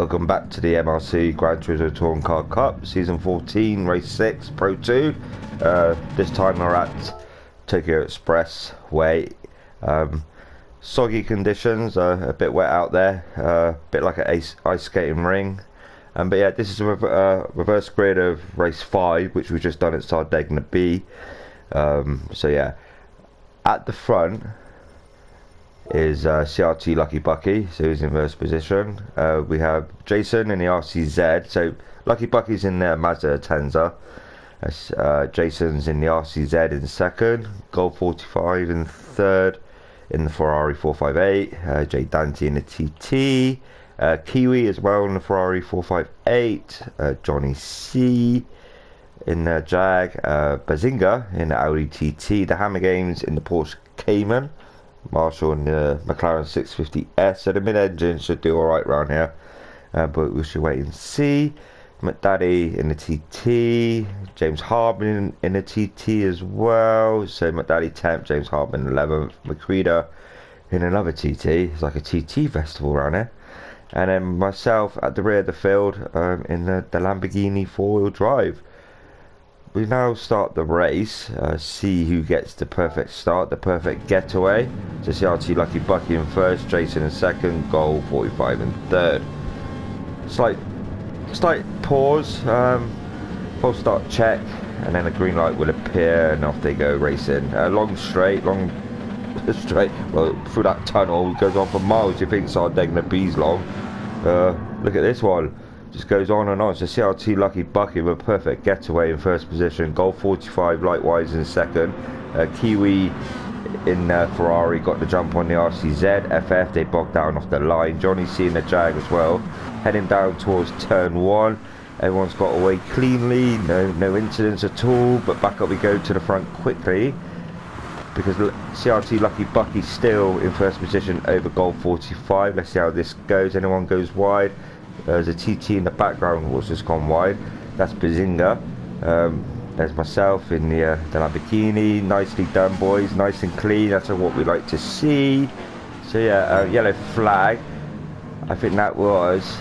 Welcome back to the MRC Gran Turismo Touring Car Cup, Season 14, Race 6, Pro 2. This time we're at Tokyo Express Way. Soggy conditions, a bit wet out there, a bit like an ice skating ring. But yeah, this is a reverse grid of Race 5, which we've just done at Sardegna B. So yeah, at the front is CRT Lucky Bucky, so he's in first position. We have Jason in the RCZ, so Lucky Bucky's in the Mazda Tenza. Jason's in the RCZ in second, Golf 45 in third, in the Ferrari 458, Jay Dante in the TT, Kiwi as well in the Ferrari 458, Johnny C in the Jag, Bazinga in the Audi TT, the Hammer Games in the Porsche Cayman, Marshall in the McLaren 650S. So the mid-engine should do alright around here, but we should wait and see. McDaddy in the TT, James Harbin in the TT as well. So McDaddy 10th, James Harbin 11th, McCreeda in another TT. It's like a TT festival around here. And then myself at the rear of the field in the Lamborghini 4-wheel drive. We now start the race, see who gets the perfect start, the perfect getaway. So CRT Lucky Bucky in first, Jason in second, Goal 45 in third. Slight pause, full start check, and then a green light will appear and off they go racing. Long straight, well, through that tunnel, it goes on for miles. You think Sardegna B's long. Look at this one. Just goes on and on. So CRT Lucky Bucky with a perfect getaway in first position. Goal 45 likewise in second. Kiwi in Ferrari got the jump on the RCZ. FF they bogged down off the line. Johnny C in the Jag as well. Heading down towards turn 1. Everyone's got away cleanly. No incidents at all. But back up we go to the front quickly, because CRT Lucky Bucky still in first position over Goal 45. Let's see how this goes. Anyone goes wide. There's a TT in the background what's just gone wide. That's Bazinga. There's myself in the Lamborghini. Nicely done, boys. Nice and clean. That's what we like to see. So yeah, yellow flag. I think that was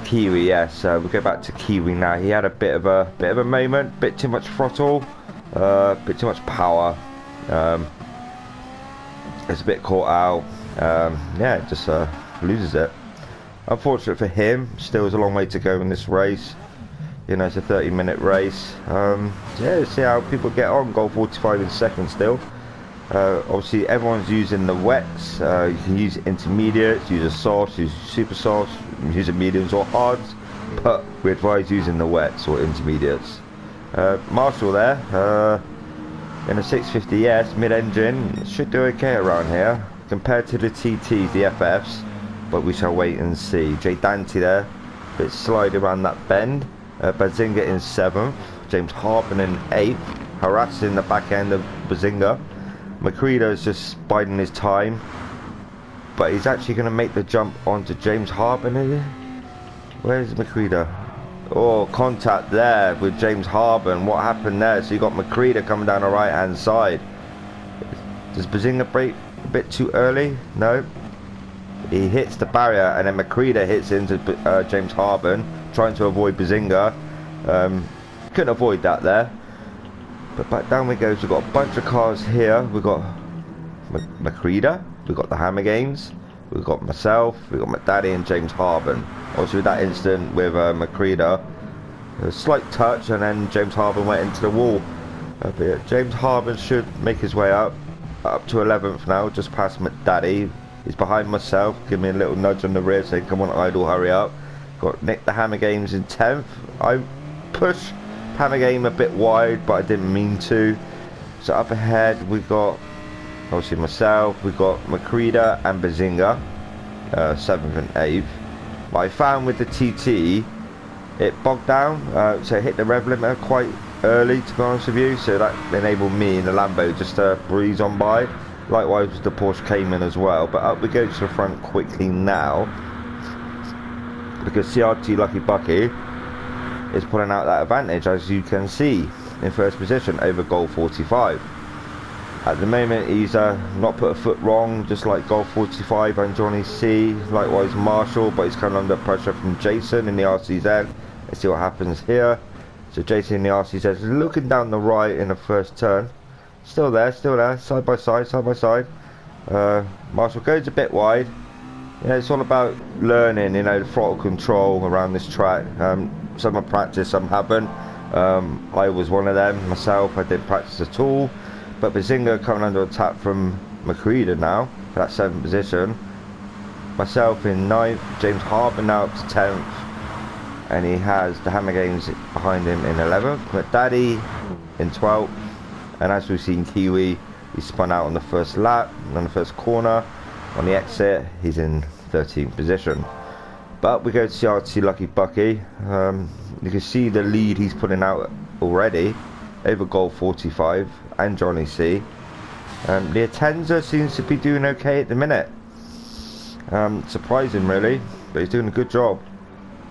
Kiwi. Yes. We'll go back to Kiwi now. He had a bit of a moment. Bit too much throttle. Bit too much power. It's a bit caught out. Yeah, just loses it. Unfortunate for him. Still has a long way to go in this race. You know, it's a 30-minute race. Yeah, see how people get on. Goal 45 in second still. Obviously, everyone's using the wets. You can use intermediates, use a soft, use super soft, use mediums or hards. But we advise using the wets or intermediates. Marshall there in a 650S mid-engine should do okay around here compared to the TTs, the FFs. But we shall wait and see. Jay Dante there, bit slide around that bend. Bazinga in 7th, James Harbin in 8th, harassing the back end of Bazinga. McCreeda's just biding his time, but he's actually going to make the jump onto James Harbin, is he? Where's McCreeda? Oh, contact there with James Harbin. What happened there? So you got McCreeda coming down the right hand side. Does Bazinga brake a bit too early? No. He hits the barrier and then McCreeda hits into James Harbin, trying to avoid Bazinga. Couldn't avoid that there. But back down we go. So we've got a bunch of cars here. We've got McCreeda, we've got the Hammer Games, we've got myself, we've got McDaddy and James Harbin. Obviously with that incident with McCreeda, a slight touch and then James Harbin went into the wall. But yeah, James Harbin should make his way up to 11th now, just past McDaddy. He's behind myself, give me a little nudge on the rear saying, come on Idle, hurry up. Got Nick the Hammer Games in 10th. I pushed Hammer Game a bit wide, but I didn't mean to. So up ahead we've got obviously myself, we've got McCreeda and Bazinga, 7th and 8th. But I found with the TT, it bogged down, so it hit the rev limiter quite early, to be honest with you. So that enabled me in the Lambo just to breeze on by. Likewise with the Porsche Cayman as well. But up we go to the front quickly now, because CRT Lucky Bucky is pulling out that advantage, as you can see, in first position over Goal 45. At the moment, he's not put a foot wrong, just like Golf 45 and Johnny C. Likewise, Marshall, but he's coming under pressure from Jason in the RCZ. Let's see what happens here. So Jason in the RCZ is looking down the right in the first turn. Still there, side by side, side by side. Marshall goes a bit wide. You know, it's all about learning, you know, the throttle control around this track. Some have practiced, some haven't. I was one of them myself. I didn't practice at all. But Bazinga coming under attack from Macready now for that 7th position. Myself in 9th, James Harbour now up to 10th, and he has the Hammer Games behind him in 11th. McDaddy in 12th, and as we've seen, Kiwi, he spun out on the first lap, on the first corner. On the exit, he's in 13th position. But we go to CRT Lucky Bucky. You can see the lead he's putting out already over Golf 45 and Johnny C. The Atenza seems to be doing okay at the minute. Surprising really, but he's doing a good job.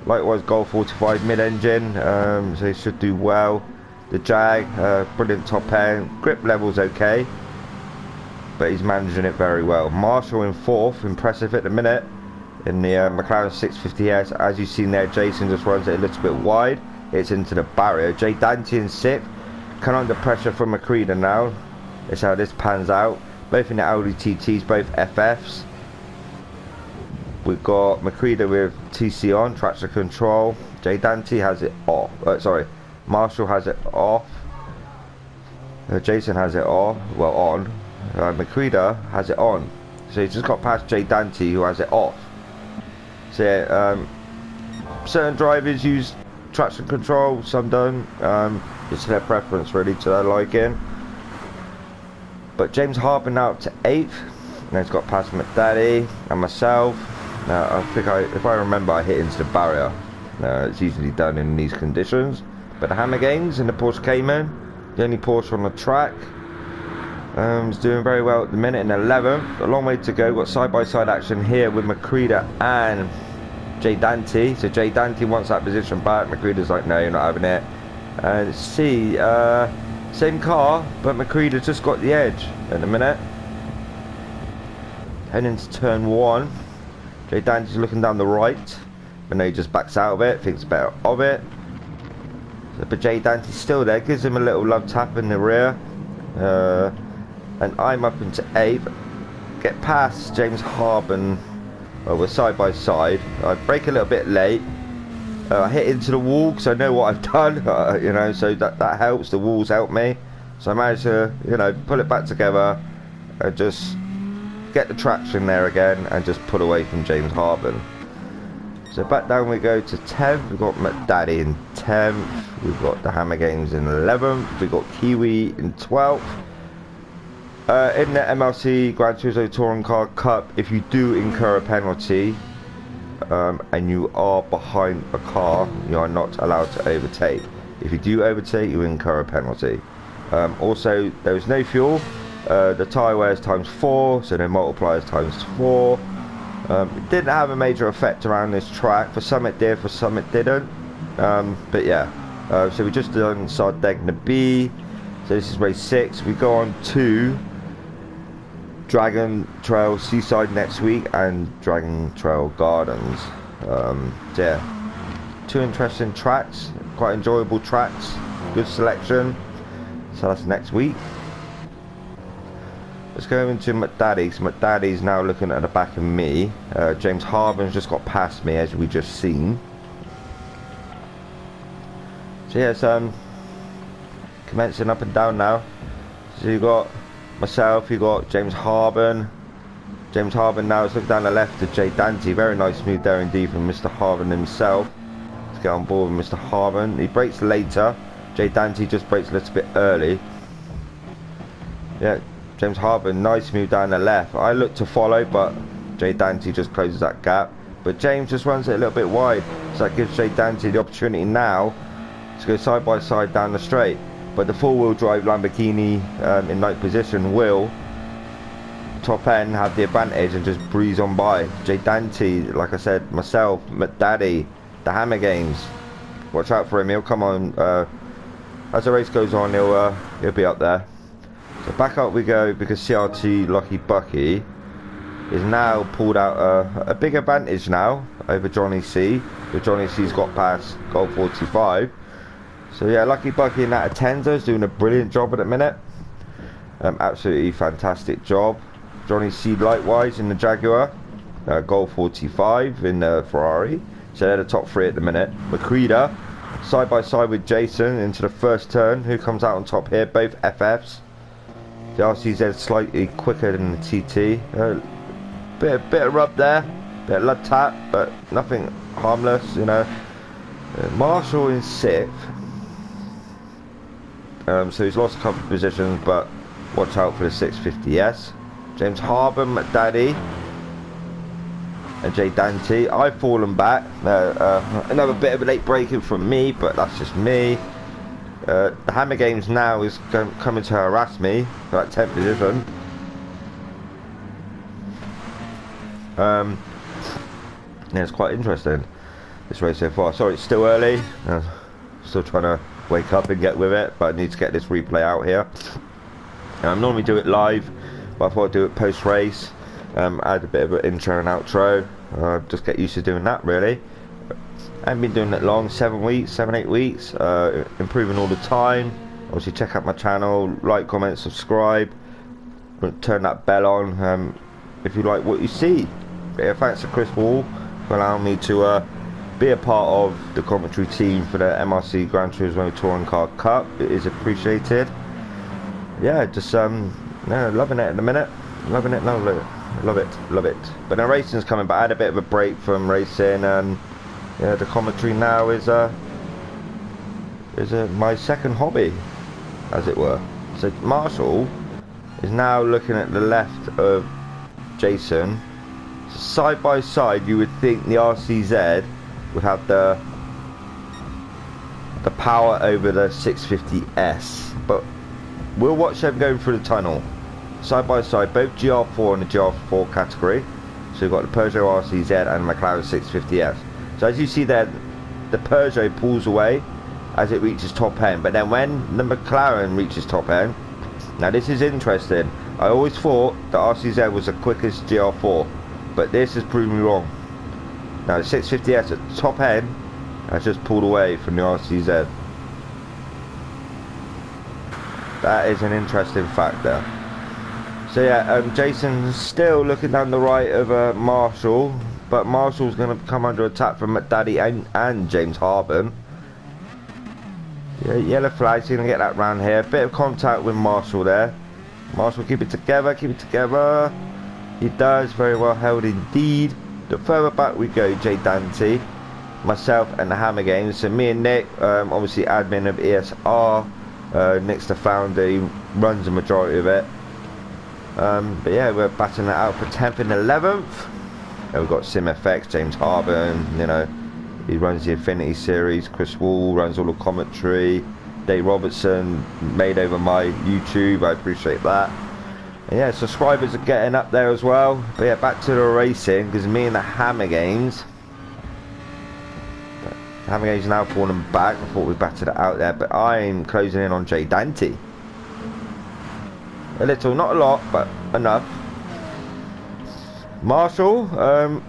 Likewise, Golf 45 mid-engine, so he should do well. The Jag, brilliant top end, grip level's okay, but he's managing it very well. Marshall in 4th, impressive at the minute in the McLaren 650S. As you've seen there, Jason just runs it a little bit wide. It's into the barrier. Jay Dante in 6th, kind of under pressure from Macready now. That's how this pans out. Both in the Audi TTs, both FFs. We've got Macready with TC on, traction control. Jay Dante has it off. Sorry, Marshall has it off. Jason has it off. Well, on. Macready has it on. So he's just got past Jay Dante, who has it off. So yeah, certain drivers use traction control, some don't. It's their preference really, to their liking. But James Harbour now up to 8th, and he's got past McDaddy and myself. Now I think if I remember, I hit into the barrier. It's easily done in these conditions. But the Hammer Games in the Porsche Cayman, the only Porsche on the track, is doing very well at the minute in 11th. A long way to go. Got side-by-side action here with Macready and Jay Dante. So Jay Dante wants that position back. Macready's like, no, you're not having it. And see, same car, but Macready just got the edge in a minute. Heading into turn 1. Jay Dante's looking down the right, but no, he just backs out of it, thinks better of it. So, but Jay Dante's still there, gives him a little love tap in the rear. And I'm up into 8th. Get past James Harbour. Well, we're side by side. I brake a little bit late. I hit into the wall because I know what I've done, you know, so that helps. The walls help me. So I managed to, you know, pull it back together and just get the traction there again and just put away from James Harbour. So back down we go to 10th. We've got McDaddy in 10th. We've got the Hammer Games in 11th. We've got Kiwi in 12th. In the MRC Gran Turismo Touring Car Cup, if you do incur a penalty and you are behind a car, you are not allowed to overtake. If you do overtake, you incur a penalty. Also, there is no fuel. The tyre wear is ×4, so no multipliers ×4. It didn't have a major effect around this track. For some it did, for some it didn't. But yeah, so we just done Sardegna B. So this is race 6. We go on to Dragon Trail Seaside next week and Dragon Trail Gardens. So yeah, 2 interesting tracks, quite enjoyable tracks, good selection. So that's next week. Let's go into McDaddy. So McDaddy's now looking at the back of me. James Harbour's just got past me, as we just seen. So yeah, commencing up and down now. So you got myself, you got James Harbour. James Harbour now is looking down the left to Jay Dante. Very nice move there indeed from Mr. Harbour himself. Let's get on board with Mr. Harbour. He brakes later. Jay Dante just brakes a little bit early. Yeah, James Harbour, nice move down the left. I look to follow, but Jay Dante just closes that gap. But James just runs it a little bit wide. So that gives Jay Dante the opportunity now to go side by side down the straight. But the four-wheel drive Lamborghini in 9th position will top end have the advantage and just breeze on by. Jay Dante, like I said, myself, McDaddy, the Hammer Games. Watch out for him. He'll come on as the race goes on. He'll be up there. So back up we go, because CRT Lucky Bucky is now pulled out a big advantage now over Johnny C. But Johnny C's got past goal 45. So yeah, Lucky Bucky in that Atenza is doing a brilliant job at the minute. Absolutely fantastic job. Johnny C likewise in the Jaguar, goal 45 in the Ferrari. So they're the top three at the minute. Macreeda side by side with Jason into the first turn. Who comes out on top here? Both FFs. The RCZ slightly quicker than the TT. Bit of rub there, bit of lud tap, but nothing harmless, you know. Marshall in 6th. So he's lost a couple of positions, but watch out for the 650S. James Harbour, McDaddy, and Jay Dante. I've fallen back. Another bit of a late breaking from me, but that's just me. The Hammer Games now is coming to harass me for that 10th position. Yeah, it's quite interesting, this race so far. Sorry, it's still early. Still trying to wake up and get with it, but I need to get this replay out here. I normally do it live, but I thought I'd do it post-race. Add a bit of an intro and outro. Just get used to doing that, really. I haven't been doing it long, 7 weeks, 8 weeks, improving all the time. Obviously check out my channel, like, comment, subscribe, turn that bell on if you like what you see. But yeah, thanks to Chris Wall for allowing me to be a part of the commentary team for the MRC Gran Turismo Touring Car Cup. It is appreciated. Yeah, just yeah, loving it at the minute, loving it, love it. But the racing's coming back. I had a bit of a break from racing, and yeah, the commentary now is my second hobby, as it were. So Marshall is now looking at the left of Jason. So side by side, you would think the RCZ would have the power over the 650S, but we'll watch them going through the tunnel. Side by side, both GR4 in the GR4 category. So we've got the Peugeot RCZ and McLaren 650S. So as you see there, the Peugeot pulls away as it reaches top end, but then when the McLaren reaches top end, now this is interesting. I always thought the RCZ was the quickest GR4, but this has proven me wrong. Now the 650S at the top end has just pulled away from the RCZ. That is an interesting fact there. So yeah, Jason's still looking down the right of Marshall, but Marshall's going to come under attack from McDaddy and James Harbour. Yeah, yellow flag, so going to get that round here. Bit of contact with Marshall there. Marshall, keep it together, keep it together. He does, very well held indeed. The further back we go, Jay Dante, myself and the Hammer Games. So me and Nick, obviously admin of ESR. Nick's the founder, he runs the majority of it. But yeah, we're battling it out for 10th and 11th. And we've got Sim FX, James Harbour, and, you know, he runs the Infinity Series. Chris Wall runs all the commentary. Dave Robertson made over my YouTube, I appreciate that. And yeah, subscribers are getting up there as well. But yeah, back to the racing, because me and the Hammer Games. The Hammer Games now falling back. I thought we battered it out there, but I'm closing in on Jay Dante. A little, not a lot, but enough. Marshall,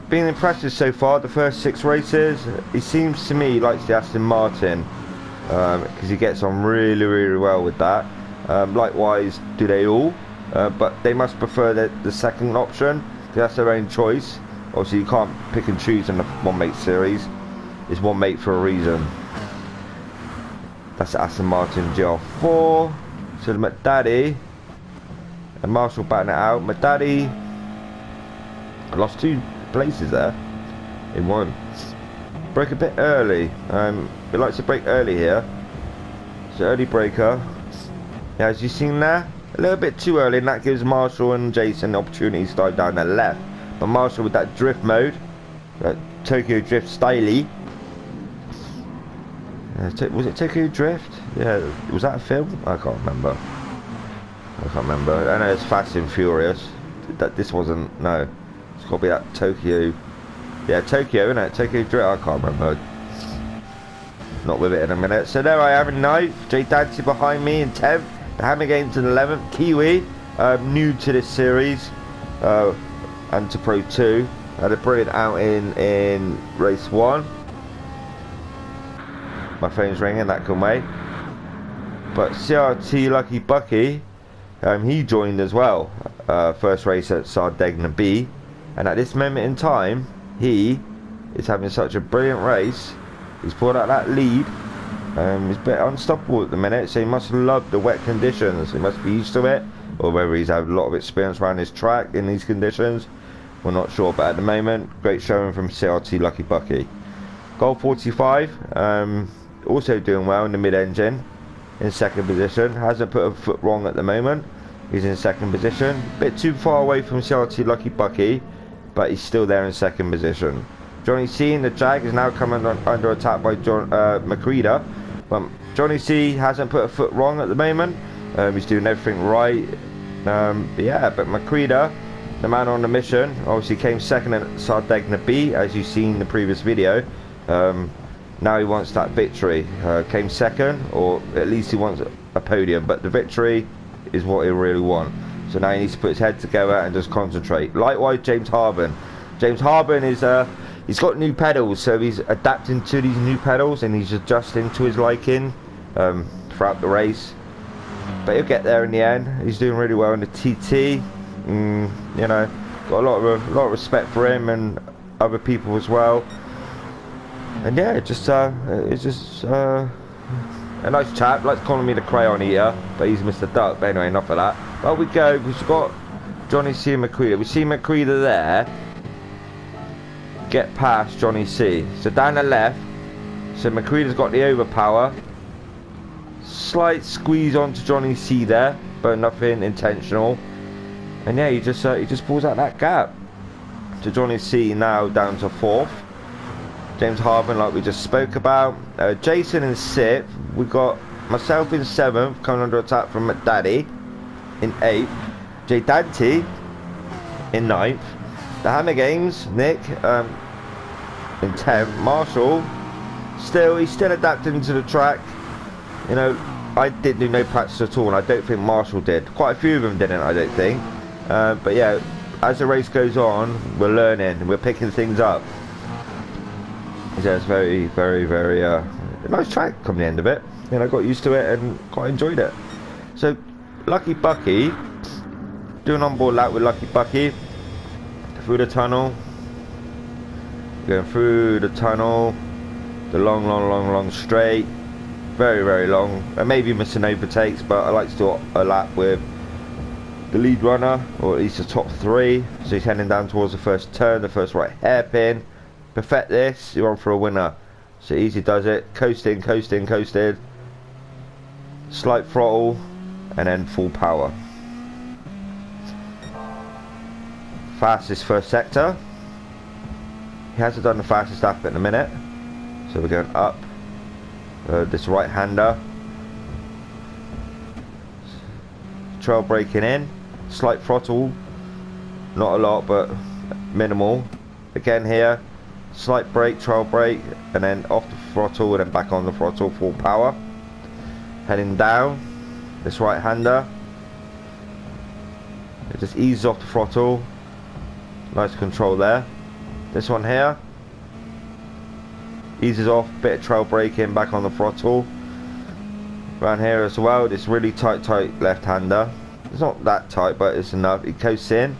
been impressive so far, the first 6 races. He seems to me he likes the Aston Martin, because he gets on really well with that. Likewise do they all, but they must prefer the second option, because that's their own choice. Obviously you can't pick and choose in the one mate series. It's one mate for a reason. That's the Aston Martin GR4. So the McDaddy and Marshall batting it out. McDaddy, I lost 2 places there in one. Broke a bit early. He likes to break early here. It's an early breaker. Yeah, as you've seen there, a little bit too early, and that gives Marshall and Jason the opportunity to dive down the left. But Marshall with that drift mode, that Tokyo Drift styly. Was it Tokyo Drift? Yeah, was that a film? I can't remember. I know it's Fast and Furious. This wasn't, no. It's got to be that Tokyo. Yeah, Tokyo, isn't it? Tokyo Drift, I can't remember. Not with it in a minute. So there I am in 9th. Jay Dante behind me in 10th. The Hammer Games in 11th, Kiwi, new to this series and to Pro 2. Had a brilliant outing in race 1. My phone's ringing, that can wait. But CRT Lucky Bucky, he joined as well. First race at Sardegna B, and at this moment in time, he is having such a brilliant race. He's pulled out that lead. He's a bit unstoppable at the minute, so he must love the wet conditions. He must be used to it, or whether he's had a lot of experience around his track in these conditions, we're not sure. But at the moment, great showing from CRT Lucky Bucky. Goal 45, also doing well in the mid-engine, in second position. Hasn't put a foot wrong at the moment. He's in second position. Bit too far away from CRT Lucky Bucky, but he's still there in second position. Johnny C in the Jag is now coming under attack by Macreeda. But Johnny C hasn't put a foot wrong at the moment. He's doing everything right. But Macreeda, the man on the mission, obviously came second at Sardegna B, as you've seen in the previous video. Now he wants that victory. Came second, or at least he wants a podium, but the victory is what he really wants. So now he needs to put his head together and just concentrate. Likewise, James Harbin. James Harbin is he's got new pedals, so he's adapting to these new pedals and he's adjusting to his liking throughout the race. But he'll get there in the end. He's doing really well in the TT. You know, got a lot of respect for him and other people as well. And yeah, it's just a nice chap. Likes calling me the crayon eater, but he's Mr. Duck. But anyway, enough of that. Well, we go. We've got Johnny C and Macreeda. We see Macreeda there. Get past Johnny C. So down the left. So Macreeda's got the overpower. Slight squeeze onto Johnny C there, but nothing intentional. And yeah, he just pulls out that gap. So Johnny C now down to 4th. James Harbin, like we just spoke about. Jason in 6th. We've got myself in 7th, coming under attack from McDaddy in 8th. Jay Dante in 9th. The Hammer Games, Nick in 10th. Marshall, he's still adapting to the track. You know, I didn't do no practice at all, and I don't think Marshall did. Quite a few of them didn't, I don't think. But yeah, as the race goes on, we're learning, we're picking things up. Yeah, it's very, very, very nice track come the end of it. You know, I got used to it and quite enjoyed it. So, Lucky Bucky, doing on-board lap with Lucky Bucky, through the tunnel, going through the tunnel, the long straight, very, very long. And maybe missing overtakes, but I like to do a lap with the lead runner, or at least the top 3. So he's heading down towards the first turn, the first right hairpin. Perfect this, you're on for a winner. So easy does it. Coasting. Slight throttle, and then full power. Fastest first sector. He hasn't done the fastest lap in a minute. So we're going up. This right-hander. Trail braking in. Slight throttle. Not a lot, but minimal. Again here. Slight brake, trail brake, and then off the throttle and then back on the throttle, full power. Heading down, this right-hander. It just eases off the throttle. Nice control there. This one here. Eases off, bit of trail braking, back on the throttle. Around here as well, this really tight left-hander. It's not that tight, but it's enough. He coasts in,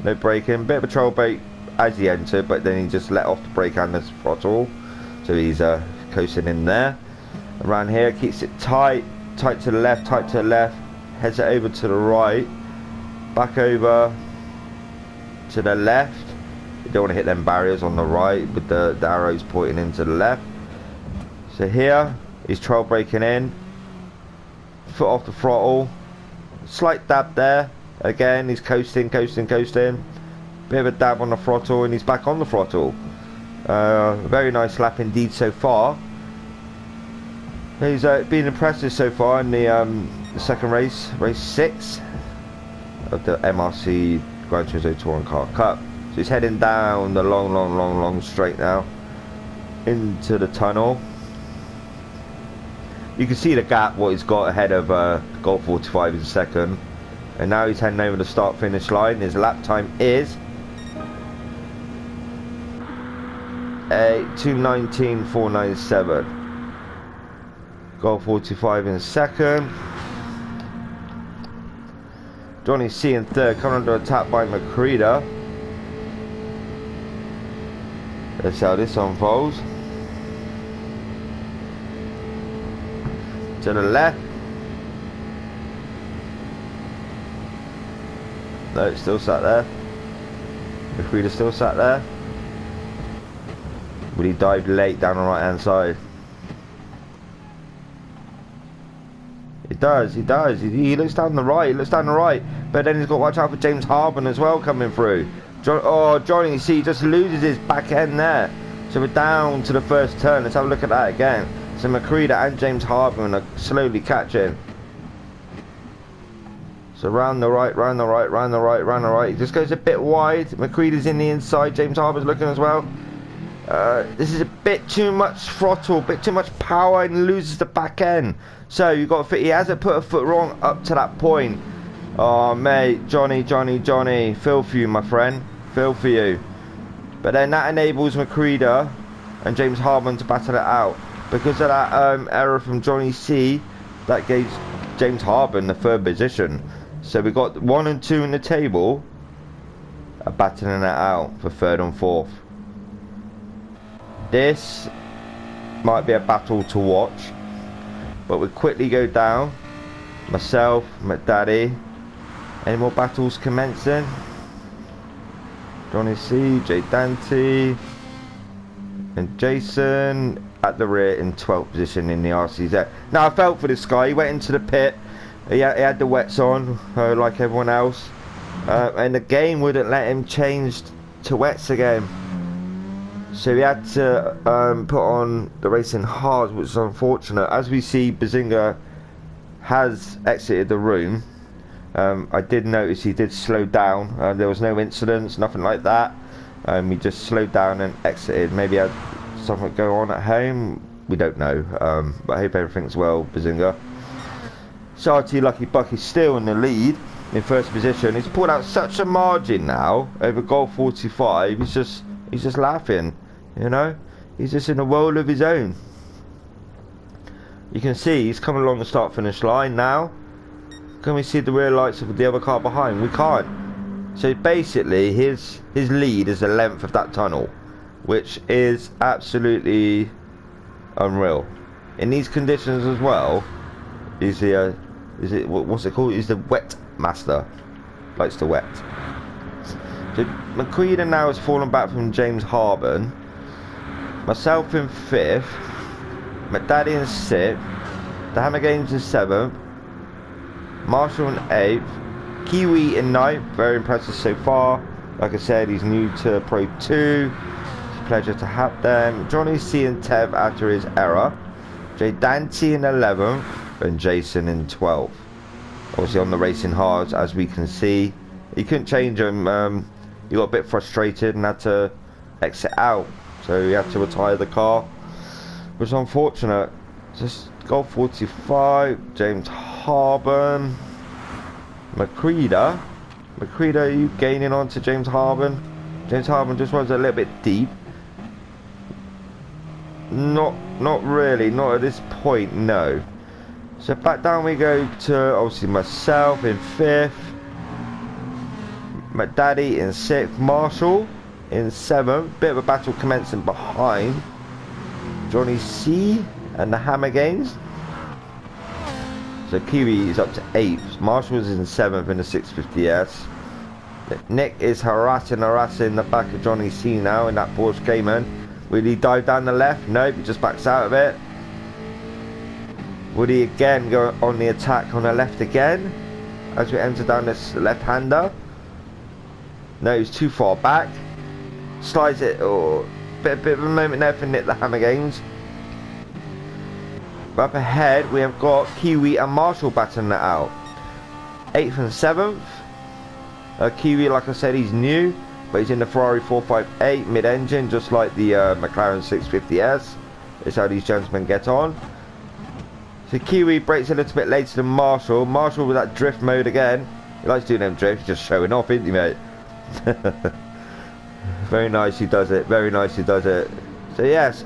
no braking, bit of a trail brake as he entered, but then he just let off the brake and the throttle, so he's coasting in there. Around here, keeps it tight to the left, heads it over to the right, back over to the left. You don't want to hit them barriers on the right with the arrows pointing into the left. So here he's trail braking in, foot off the throttle, slight dab there. Again, he's coasting. Bit of a dab on the throttle, and he's back on the throttle. Very nice lap indeed so far. He's been impressive so far in the second race 6 of the MRC Gran Turismo Touring Car Cup. So he's heading down the long straight now into the tunnel. You can see the gap what he's got ahead of Golf 45 in second. And now he's heading over the start-finish line. His lap time is a 2:19.497. Golf 45 in second. Johnny C in third, coming under attack by Macreeda. Let's see how this unfolds. To the left. No, it's still sat there. Macreeda still sat there. But he dived late down the right hand side. He does. He looks down the right, but then he's got to watch out for James Harben as well coming through. Johnny C just loses his back end there. So we're down to the first turn. Let's have a look at that again. So Macreeda and James Harben are slowly catching. So round the right. He just goes a bit wide. Macreeda's in the inside. James Harben's looking as well. This is a bit too much throttle, bit too much power, and loses the back end. So you got he hasn't put a foot wrong up to that point. Oh mate, Johnny, feel for you, my friend, feel for you. But then that enables Macreeda and James Harben to battle it out. Because of that error from Johnny C, that gave James Harben the third position. So we got 1 and 2 in the table, battling it out for third and fourth. This might be a battle to watch, but we quickly go down. Myself, McDaddy. Any more battles commencing? Johnny C, Jay Dante, and Jason at the rear in 12th position in the RCZ. Now I felt for this guy. He went into the pit. He had the wets on, like everyone else, and the game wouldn't let him change to wets again. So we had to put on the racing hards, which is unfortunate. As we see, Bazinga has exited the room. I did notice he did slow down. There was no incidents, nothing like that. He just slowed down and exited. Maybe he had something go on at home. We don't know. But I hope everything's well, Bazinga. Sarty Lucky Bucky's still in the lead in first position. He's pulled out such a margin now over Golf 45. He's just laughing, you know. He's just in a world of his own. You can see he's coming along the start finish line now. Can we see the rear lights of the other car behind? We can't. So basically his lead is the length of that tunnel, which is absolutely unreal. In these conditions as well, what's it called? He's the wet master. Likes to wet. So Macreeda now has fallen back from James Harben. Myself in 5th. McDaddy in 6th. The Hammer Games in 7th. Marshall in 8th. Kiwi in 9th. Very impressive so far. Like I said, he's new to Pro 2. It's a pleasure to have them. Johnny C and Tev after his error. Jay Dante in 11th. And Jason in 12th. Obviously on the racing hards, as we can see. He couldn't change him. He got a bit frustrated and had to exit out. So he had to retire the car, which is unfortunate. Just Golf 45, James Harben, Macreeda. Macreeda, are you gaining on to James Harben? James Harben just was a little bit deep. Not really, not at this point, no. So back down we go to obviously myself in 5th. McDaddy in 6th, Marshall in 7th, bit of a battle commencing behind Johnny C and the Hammer Games. So Kiwi is up to 8th, Marshall's in 7th in the 650S. Nick is harassing the back of Johnny C now in that Porsche Cayman. Will he dive down the left? Nope, he just backs out of it. Would he again go on the attack on the left again as we enter down this left-hander? No, he's too far back. Slides it, bit of a moment there for Nick the Hammer Games. But up ahead we have got Kiwi and Marshall battling it out. 8th and 7th. Kiwi, like I said, he's new, but he's in the Ferrari 458 mid-engine, just like the McLaren 650S. It's how these gentlemen get on. So Kiwi brakes a little bit later than Marshall. Marshall with that drift mode again. He likes doing them drifts, just showing off, isn't he, mate? Very nice, he does it. Very nice, he does it. So yes,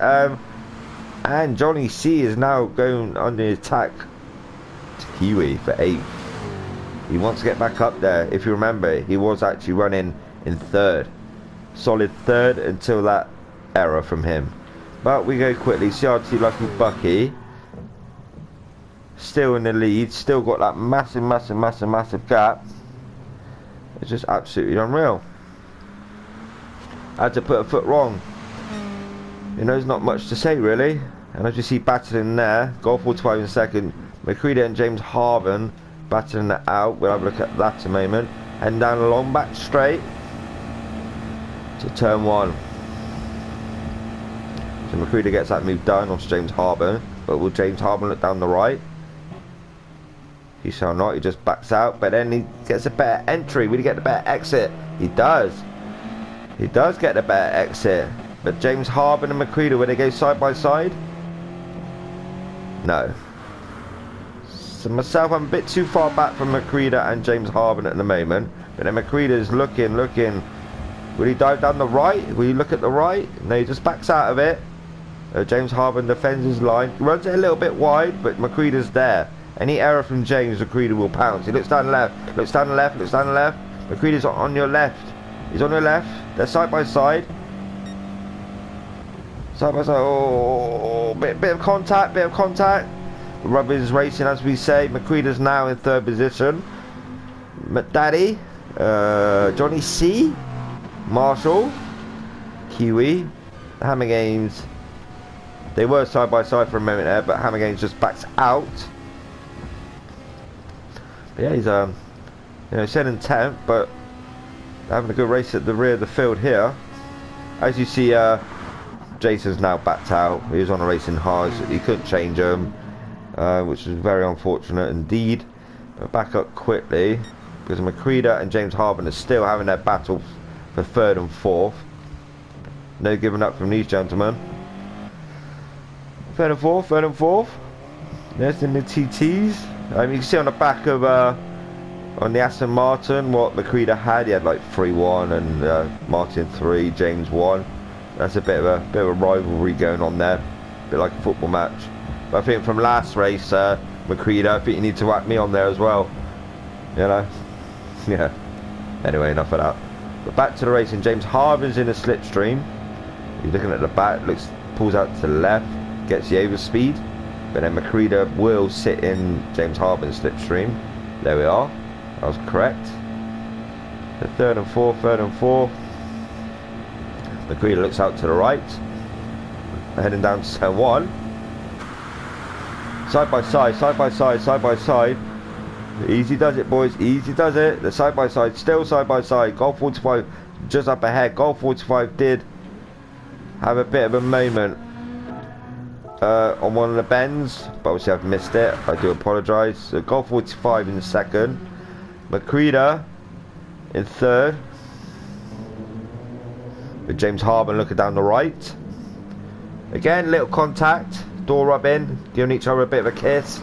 and Johnny C is now going on the attack to Kiwi for 8th. He wants to get back up there. If you remember, he was actually running in 3rd. Solid 3rd until that error from him. But we go quickly. CRT Lucky Bucky. Still in the lead. Still got that massive gap. It's just absolutely unreal. I had to put a foot wrong. You know, there's not much to say really. And as you see battling there, Golf 45 in 2nd. McCready and James Harven battling it out. We'll have a look at that in a moment. And down a long back straight to turn 1. So McCready gets that move done off James Harven. But will James Harven look down the right? He shall not. He just backs out. But then he gets a better entry. Will he get the better exit? He does. He does get the better exit. But James Harven and McCready, will they go side by side? No. So myself, I'm a bit too far back from McCready and James Harven at the moment. But then McCready's looking. Will he dive down the right? Will he look at the right? No, he just backs out of it. James Harven defends his line. Runs it a little bit wide, but McCready's there. Any error from James, McCready will pounce. He looks down the left. Looks down the left. Looks down the left. McCready's on your left. He's on your left. They're side by side. Side by side. Oh, bit of contact. Bit of contact. Rubbin's racing, as we say. McCready's now in 3rd position. McDaddy, Johnny C, Marshall, Kiwi, Hammer Games. They were side by side for a moment there, but Hammer Games just backs out. But yeah, he's you know, still in 10th, but having a good race at the rear of the field here. As you see, Jason's now backed out. He was on a racing hard, so he couldn't change him, which is very unfortunate indeed. But back up quickly because McCready and James Harven are still having their battle for 3rd and 4th. No giving up from these gentlemen. 3rd and 4th, 3rd and 4th. There's in the TTs. You can see on the back of on the Aston Martin what McCready had. He had like 3-1 and Martin 3, James 1. That's a bit of a rivalry going on there, a bit like a football match. But I think from last race, McCready, I think you need to whack me on there as well. You know, yeah. Anyway, enough of that. But back to the racing. James Harven's in a slipstream. He's looking at the back. Pulls out to the left. Gets the overspeed. But then McCready will sit in James Harven's slipstream. There we are. That was correct. The 3rd and 4th, 3rd and 4th. McCready looks out to the right. Heading down to turn 1. Side by side, side by side, side by side. Easy does it, boys. Easy does it. The side by side, still side by side. Golf 45 just up ahead. Golf 45 did have a bit of a moment on one of the bends, but obviously I've missed it. I do apologise. So Golf 45 in 2nd. McCready in 3rd. With James Harven looking down the right. Again, little contact. Door rub in. Giving each other a bit of a kiss.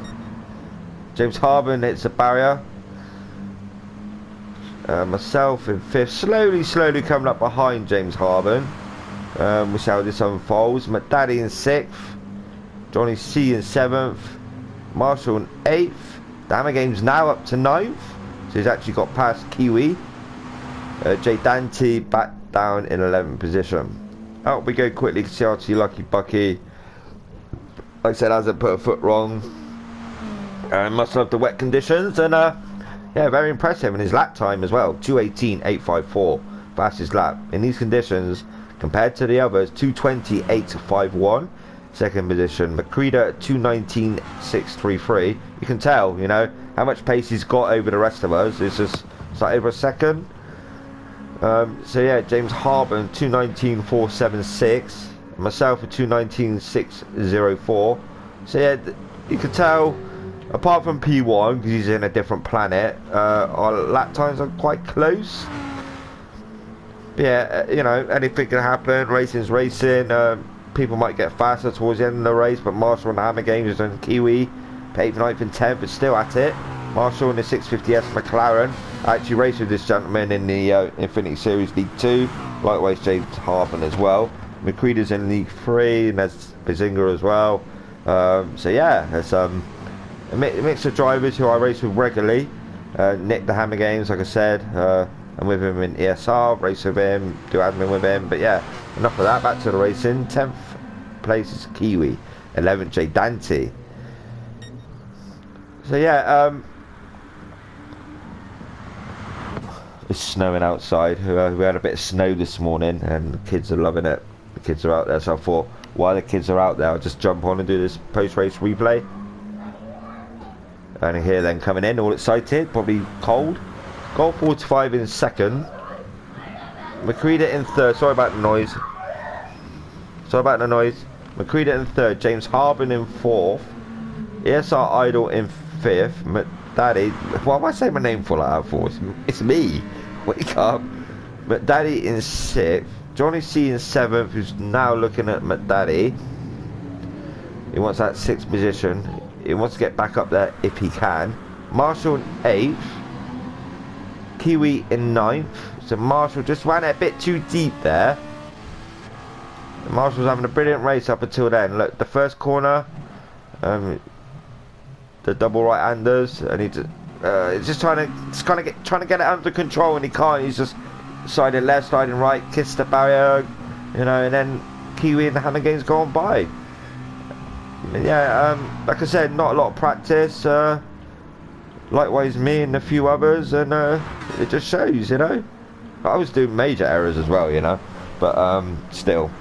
James Harven hits the barrier. Myself in 5th. Slowly coming up behind James Harven. We'll see how this unfolds. McDaddy in 6th. Johnny C in 7th. Marshall in 8th. The Hammer Game's now up to 9th. So he's actually got past Kiwi. Jay Dante back down in 11th position. Out we go quickly. CRT Lucky Bucky. Like I said, hasn't put a foot wrong. Must love the wet conditions. And yeah, very impressive in his lap time as well. 2:18.854. Fastest lap in these conditions compared to the others. 2:20.851. 2nd position. McCready at 2:19.633. You can tell, you know, how much pace he's got over the rest of us. It's just like over a second. So yeah, James Harven 2:19.476. Myself at 2:19.604. So yeah, you can tell, apart from P1 because he's in a different planet, our lap times are quite close. But yeah, you know, anything can happen. Racing's racing. People might get faster towards the end of the race, but Marshall and Hammer Games and Kiwi 8th, 9th and 10th, but still at it. Marshall in the 650S McLaren. I actually raced with this gentleman in the Infinity Series League 2. Likewise, James Harben as well. McCready's in League 3, and there's Bazinga as well. So yeah, there's a mix of drivers who I race with regularly. Nick the Hammer Games, like I said, I'm with him in ESR, race with him, do admin with him. But yeah, enough of that, back to the racing. 10th place is Kiwi, 11th J Dante. So yeah, it's snowing outside. We had a bit of snow this morning, and the kids are loving it. The kids are out there, so I thought, while the kids are out there, I'll just jump on and do this post-race replay. And here then coming in, all excited, probably cold. Goal 45 in second. McCready in third. Sorry about the noise. McCready in third. James Harben in fourth. ESR Idol in fifth. Daddy, why am I saying my name for like that for? It's me. Wake up. McDaddy in sixth. Johnny C in seventh, who's now looking at McDaddy. He wants that sixth position. He wants to get back up there if he can. Marshall in eighth. Kiwi in ninth. So Marshall just ran it a bit too deep there. Marshall's having a brilliant race up until then. Look, the first corner, the double right-handers, and he's just trying to get it under control, and he can't. He's just sliding left, sliding right, kissed the barrier, you know, and then Kiwi and the Hammer Game's gone by. Yeah, like I said, not a lot of practice. Likewise, me and a few others, and it just shows, you know. I was doing major errors as well, you know, but still.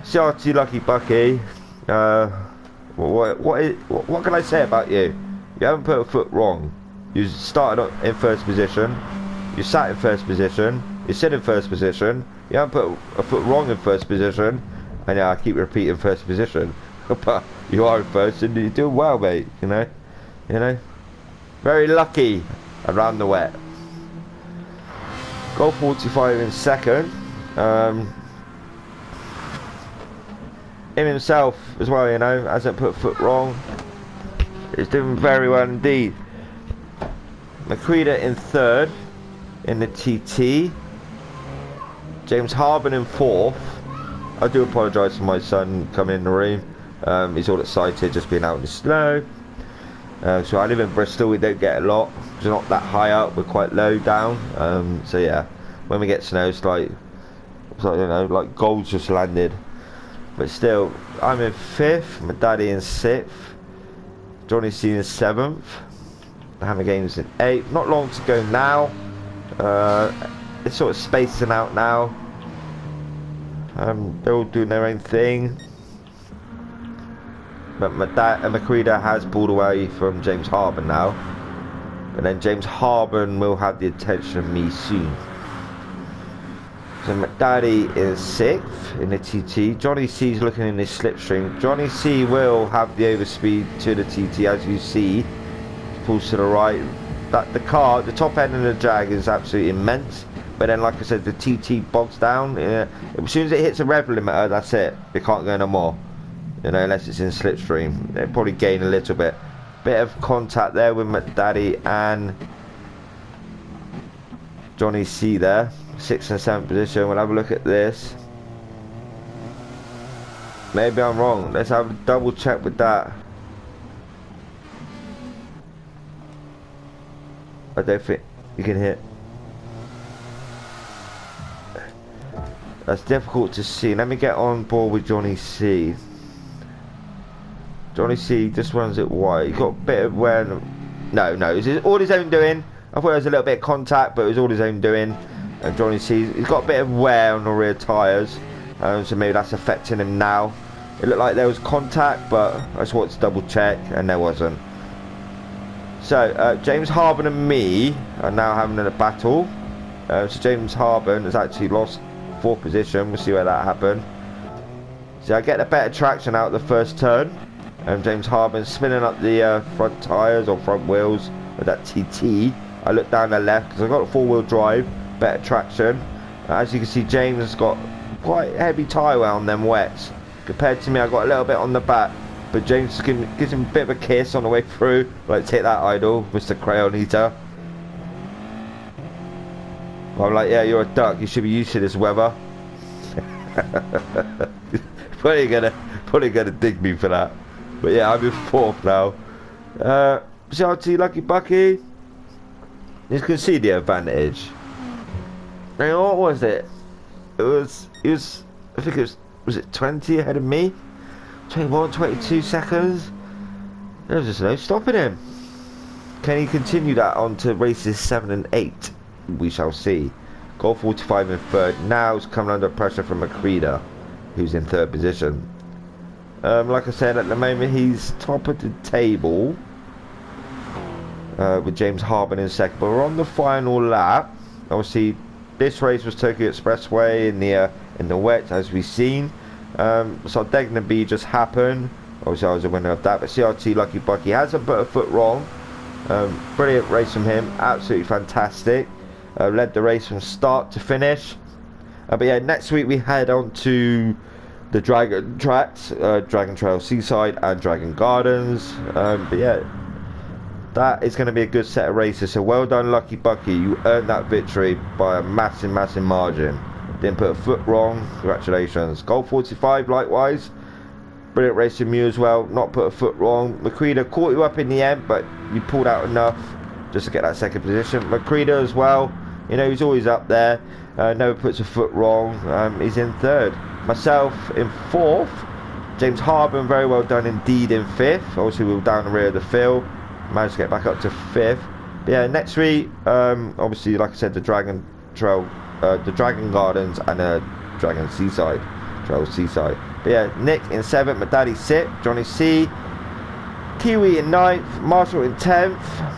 CRT Lucky Bucky. What can I say about you? You haven't put a foot wrong. You started in first position. You sat in first position. You sit in first position. You haven't put a foot wrong in first position. And yeah, I keep repeating first position. But you are in first, and you're doing well, mate. You know. Very lucky around the wet. Goal 45 in second. Him himself as well, you know, hasn't put a foot wrong. He's doing very well indeed. McCready in third in the TT. James Harben in fourth. I do apologise for my son coming in the room. He's all excited just being out in the snow. So I live in Bristol, we don't get a lot. It's not that high up, we're quite low down. So yeah, when we get snow, it's like you know, like gold's just landed. But still, I'm in fifth, my daddy in sixth, Johnny C in seventh, the Hammer Games in eighth. Not long to go now. It's sort of spacing out now. They're all doing their own thing. But McCready has pulled away from James Harben now. And then James Harben will have the attention of me soon. So McDaddy is 6th in the TT. Johnny C is looking in his slipstream. Johnny C will have the overspeed to the TT, as you see. Pulls to the right. The car, the top end of the Jag is absolutely immense. But then, like I said, the TT bogs down. As soon as it hits a rev limiter, that's it. It can't go no more. You know, unless it's in slipstream. They'll probably gain a little bit. Bit of contact there with McDaddy and Johnny C there. 6th and 7th position. We'll have a look at this. Maybe I'm wrong. Let's have a double check with that. I don't think you can hit. That's difficult to see. Let me get on board with Johnny C. Johnny C just runs it wide. He got a bit of wear. No, it's all his own doing. I thought it was a little bit of contact, but it was all his own doing. And Johnny C, he's got a bit of wear on the rear tyres, so maybe that's affecting him now. It looked like there was contact, but I just wanted to double check, and there wasn't. So James Harben and me are now having a battle. So James Harben has actually lost 4th position. We'll see where that happened. So I get a better traction out the first turn. And James Harben spinning up the front tyres or front wheels with that TT. I look down the left because I've got a 4-wheel drive, better traction. As you can see, James has got quite heavy tyre wear on them wets. Compared to me, I got a little bit on the back. but James gives him a bit of a kiss on the way through. Like, take that, idol, Mr. Crayon Eater. I'm like, yeah, you're a duck. You should be used to this weather. Probably gonna dig me for that. But yeah, I'm in 4th now. CRT Lucky Bucky. You can see the advantage. And what was it? It was. I think it was it 20 ahead of me? 21, 22 seconds. There was just no stopping him. Can he continue that on to races 7 and 8? We shall see. Goal 45 in 3rd. Now he's coming under pressure from Macreeda, who's in 3rd position. Like I said, at the moment he's top of the table with James Harben in 2nd. But we're on the final lap. Obviously, this race was Tokyo Expressway in the wet, as we've seen. So Degna B just happened. Obviously, I was a winner of that. But CRT Lucky Bucky hasn't put a foot wrong. Brilliant race from him. Absolutely fantastic. Led the race from start to finish. But yeah, next week we head on to the Dragon tracks, Dragon Trail Seaside and Dragon Gardens. But yeah, that is going to be a good set of races. So well done, Lucky Bucky. You earned that victory by a massive margin. Didn't put a foot wrong. Congratulations. Goal 45 likewise. Brilliant race from you as well. Not put a foot wrong. Macreeda caught you up in the end, but you pulled out enough just to get that 2nd position. Macreeda as well. You know, he's always up there. Never puts a foot wrong. He's in 3rd. Myself in 4th. James Harben, very well done indeed, in 5th. Obviously, we were down the rear of the field. Managed to get back up to 5th. But yeah, next week, obviously, like I said, the Dragon Trail, the Dragon Gardens and the Dragon Seaside. Trail Seaside. But yeah, Nick in 7th, my daddy 6th, Johnny C, Kiwi in 9th, Marshall in 10th.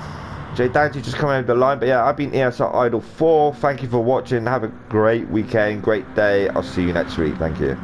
Jay Dante just coming over the line. But yeah, I've been ESR Idol 4. Thank you for watching. Have a great weekend, great day. I'll see you next week. Thank you.